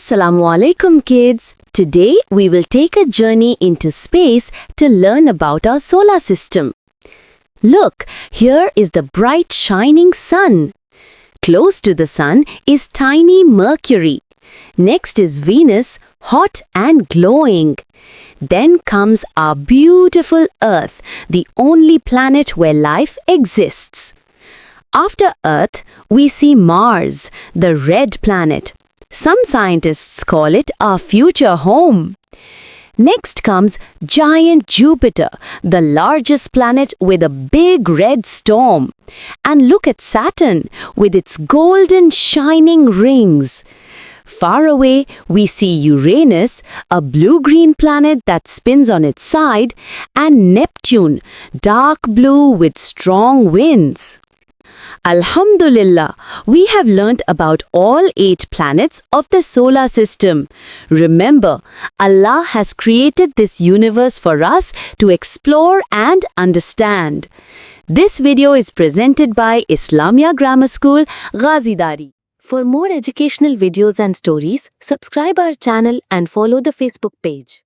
Assalamu alaikum kids. Today we will take a journey into space to learn about our solar system. Look, here is the bright shining sun. Close to the sun is tiny Mercury. Next is Venus, hot and glowing. Then comes our beautiful Earth, the only planet where life exists. After Earth, we see Mars, the red planet. Some scientists call it our future home. Next comes giant Jupiter, the largest planet with a big red storm. And look at Saturn with its golden shining rings. Far away, we see Uranus, a blue-green planet that spins on its side, and Neptune, dark blue with strong winds. Alhamdulillah, we have learnt about all 8 planets of the solar system. Remember, Allah has created this universe for us to explore and understand. This video is presented by Islamia Grammar School, Ghazi Dari. For more educational videos and stories, subscribe our channel and follow the Facebook page.